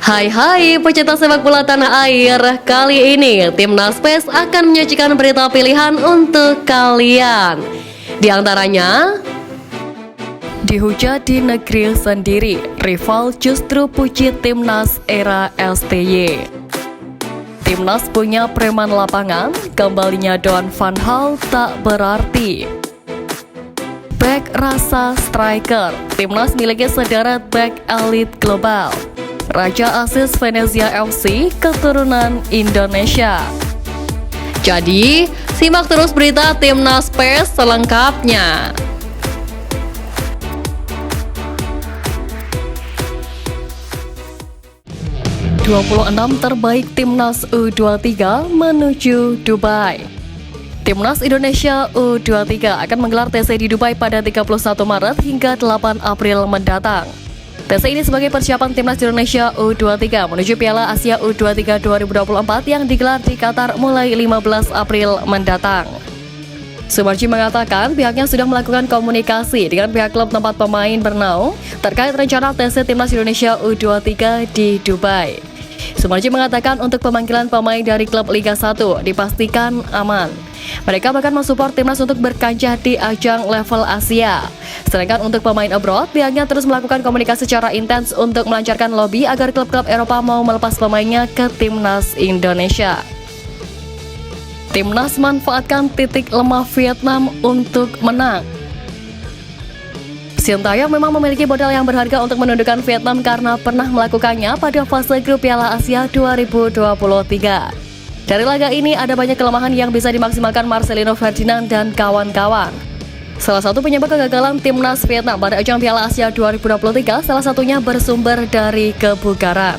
Hai pecinta sepak bola tanah air. Kali ini Timnas PES akan menyajikan berita pilihan untuk kalian. Di antaranya, dihujat di negeri sendiri, rival justru puji Timnas era STY. Timnas punya preman lapangan, kembalinya Don Van Gaal tak berarti. Back rasa striker, Timnas miliki sederet back elit global. Raja Asis Venezia FC keturunan Indonesia. Jadi, simak terus berita Timnas PES selengkapnya. "26 terbaik Timnas U23 menuju Dubai." Timnas Indonesia U23 akan menggelar TC di Dubai pada 31 Maret hingga 8 April mendatang. TC ini sebagai persiapan Timnas Indonesia U23 menuju Piala Asia U23 2024 yang digelar di Qatar mulai 15 April mendatang. Sumarji mengatakan pihaknya sudah melakukan komunikasi dengan pihak klub tempat pemain bernaung terkait rencana TC Timnas Indonesia U23 di Dubai. Sumarji mengatakan untuk pemanggilan pemain dari klub Liga 1 dipastikan aman. Mereka bahkan mensupport Timnas untuk berkancah di ajang level Asia. Sedangkan untuk pemain abroad, pihaknya terus melakukan komunikasi secara intens untuk melancarkan lobby agar klub-klub Eropa mau melepas pemainnya ke Timnas Indonesia. Timnas manfaatkan titik lemah Vietnam untuk menang. Sintayong memang memiliki modal yang berharga untuk menundukkan Vietnam karena pernah melakukannya pada fase grup Piala Asia 2023. Dari laga ini ada banyak kelemahan yang bisa dimaksimalkan Marcelino Ferdinand dan kawan-kawan. Salah satu penyebab kegagalan Timnas Vietnam pada ajang Piala Asia 2023 salah satunya bersumber dari kebugaran.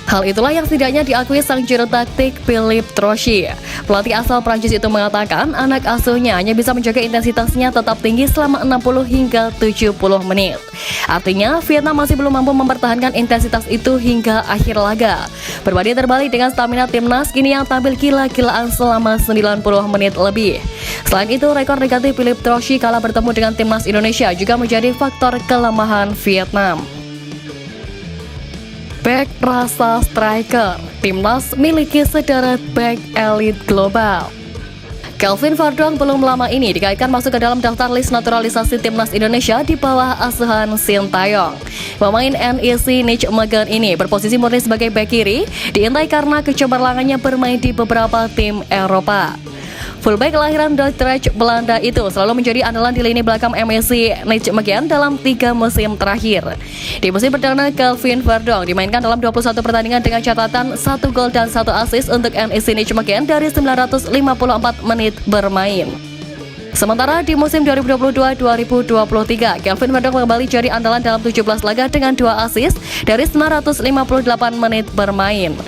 Hal itulah yang setidaknya diakui sang juru taktik Philippe Trouchy. Pelatih asal Prancis itu mengatakan anak asuhnya hanya bisa menjaga intensitasnya tetap tinggi selama 60 hingga 70 menit. Artinya, Vietnam masih belum mampu mempertahankan intensitas itu hingga akhir laga. Berbanding terbalik dengan stamina Timnas kini yang tampil gila-gilaan selama 90 menit lebih. Selain itu, rekor negatif Philippe Trouchy kala bertemu dengan Timnas Indonesia juga menjadi faktor kelemahan Vietnam. Back rasa striker, Timnas miliki sederet back elit global. Kelvin Verdong belum lama ini dikaitkan masuk ke dalam daftar list naturalisasi Timnas Indonesia di bawah asuhan Sintayong. Pemain NEC Nijmegen ini berposisi murni sebagai back kiri, diintai karena kecemerlangannya bermain di beberapa tim Eropa. Fullback kelahiran Dordrecht, Belanda itu selalu menjadi andalan di lini belakang NEC Nijmegen dalam 3 musim terakhir. Di musim perdana, Kelvin Verdong dimainkan dalam 21 pertandingan dengan catatan 1 gol dan 1 assist untuk NEC Nijmegen dari 954 menit bermain. Sementara di musim 2022-2023, Kelvin Verdong kembali jadi andalan dalam 17 laga dengan 2 assist dari 958 menit bermain.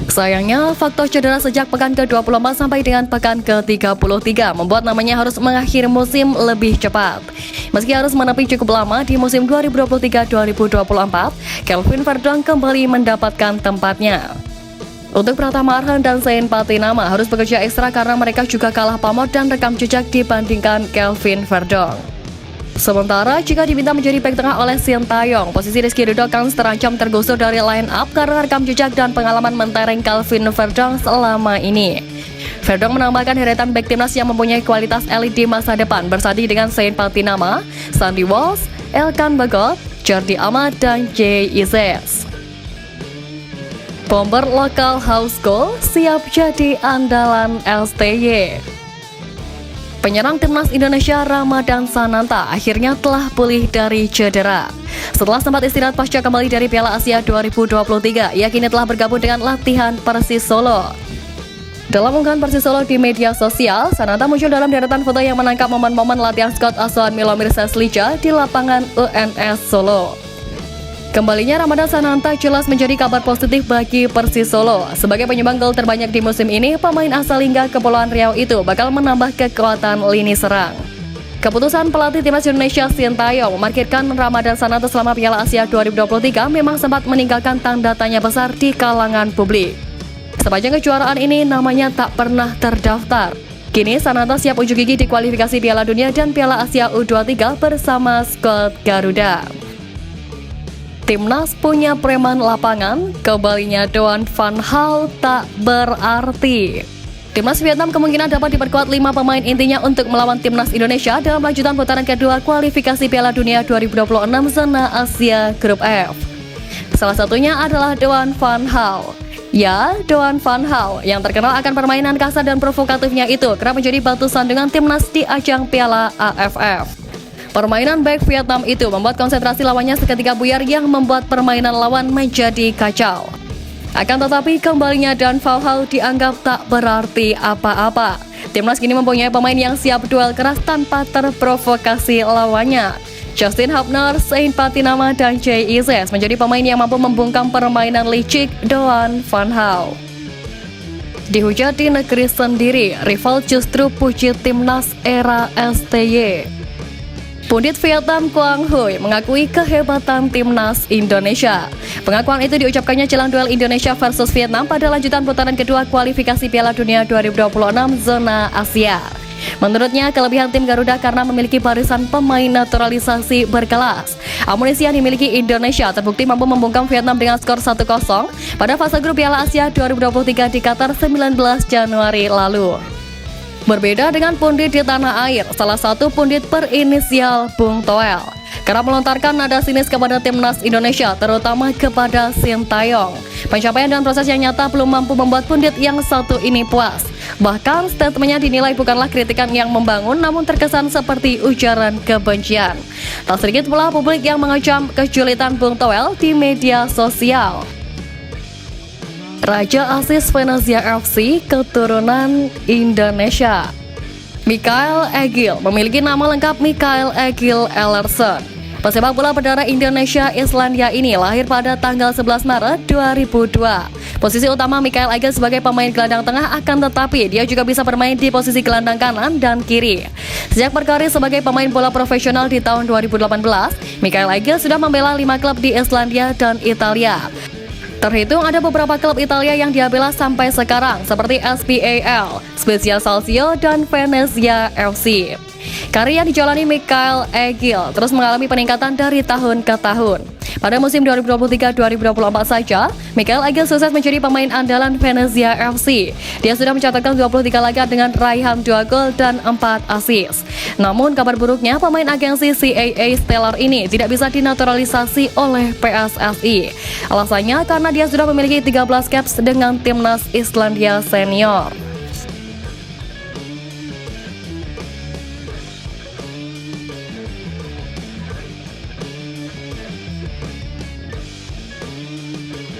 Sayangnya, faktor cedera sejak pekan ke-24 sampai dengan pekan ke-33 membuat namanya harus mengakhiri musim lebih cepat. Meski harus menepi cukup lama di musim 2023-2024, Kelvin Verdong kembali mendapatkan tempatnya. Untuk Pratama Arhan dan Zain Patinama harus bekerja ekstra karena mereka juga kalah pamor dan rekam jejak dibandingkan Kelvin Verdong. Sementara jika diminta menjadi bek tengah oleh Sintayong, posisi Rizky Ridho Kans terancam tergusur dari line up karena rekam jejak dan pengalaman mentereng Kelvin Verdong selama ini. Verdong menambahkan heretan bek timnas yang mempunyai kualitas elit di masa depan bersanding dengan Zain Patinama, Sandy Walsh, Elkan Bagot, Jordi Amat, dan Jay Ises. Bomber lokal House Goal siap jadi andalan STY. Penyerang Timnas Indonesia Ramadan Sananta akhirnya telah pulih dari cedera. Setelah sempat istirahat pasca kembali dari Piala Asia 2023, ia kini telah bergabung dengan latihan Persis Solo. Dalam unggahan Persis Solo di media sosial, Sananta muncul dalam deretan foto yang menangkap momen-momen latihan Scott asuhan Milomir Seslija di lapangan UNS Solo. Kembalinya Ramadan Sananta jelas menjadi kabar positif bagi Persis Solo. Sebagai penyumbang gol terbanyak di musim ini, pemain asal Lingga Kepulauan Riau itu bakal menambah kekuatan lini serang. Keputusan pelatih Timnas Indonesia Sintayong memarkirkan Ramadan Sananta selama Piala Asia 2023 memang sempat meninggalkan tanda tanya besar di kalangan publik. Sepanjang kejuaraan ini namanya tak pernah terdaftar. Kini Sananta siap unjuk gigi di kualifikasi Piala Dunia dan Piala Asia U23 bersama skuad Garuda. Timnas punya preman lapangan, kembalinya Doan van Gaal tak berarti. Timnas Vietnam kemungkinan dapat diperkuat 5 pemain intinya untuk melawan Timnas Indonesia dalam lanjutan putaran kedua kualifikasi Piala Dunia 2026 zona Asia Grup F. Salah satunya adalah Doan van Gaal. Ya, Doan van Gaal yang terkenal akan permainan kasar dan provokatifnya itu kerap menjadi batu sandungan Timnas di ajang Piala AFF. Permainan back Vietnam itu membuat konsentrasi lawannya seketika buyar yang membuat permainan lawan menjadi kacau. Akan tetapi kembalinya Doan van Gaal dianggap tak berarti apa-apa. Timnas kini mempunyai pemain yang siap duel keras tanpa terprovokasi lawannya. Justin Hubner, Saint Patinama, dan Jay Ises menjadi pemain yang mampu membungkam permainan licik Doan van Gaal. Dihujat di negeri sendiri, rival justru puji Timnas era STY. Pundit Vietnam Quang Huy mengakui kehebatan Timnas Indonesia. Pengakuan itu diucapkannya jelang duel Indonesia versus Vietnam pada lanjutan putaran kedua kualifikasi Piala Dunia 2026 zona Asia. Menurutnya, kelebihan tim Garuda karena memiliki barisan pemain naturalisasi berkelas. Amunisi yang dimiliki Indonesia terbukti mampu membungkam Vietnam dengan skor 1-0 pada fase grup Piala Asia 2023 di Qatar 19 Januari lalu. Berbeda dengan pundit di tanah air, salah satu pundit berinisial Bung Toel kerap melontarkan nada sinis kepada Timnas Indonesia, terutama kepada Sintayong. Pencapaian dan proses yang nyata belum mampu membuat pundit yang satu ini puas. Bahkan statementnya dinilai bukanlah kritikan yang membangun, namun terkesan seperti ujaran kebencian. Tak sedikit pula publik yang mengecam kejulitan Bung Toel di media sosial. Raja Asis Venezia FC keturunan Indonesia. Mikael Egil memiliki nama lengkap Mikael Egil Ellerson. Pesepak bola berdarah Indonesia Islandia ini lahir pada tanggal 11 Maret 2002. Posisi utama Mikael Egil sebagai pemain gelandang tengah, akan tetapi dia juga bisa bermain di posisi gelandang kanan dan kiri. Sejak berkarir sebagai pemain bola profesional di tahun 2018, Mikael Egil sudah membela 5 klub di Islandia dan Italia. Terhitung ada beberapa klub Italia yang dia bela sampai sekarang, seperti SPAL, Spezia Calcio, dan Venezia FC. Karir yang dijalani Mikael Egil terus mengalami peningkatan dari tahun ke tahun. Pada musim 2023-2024 saja, Mikael Egil sukses menjadi pemain andalan Venezia FC. Dia sudah mencatatkan 23 laga dengan raihan 2 gol dan 4 assist. Namun kabar buruknya, pemain agensi CAA Stellar ini tidak bisa dinaturalisasi oleh PSSI. Alasannya karena dia sudah memiliki 13 caps dengan Timnas Islandia Senior.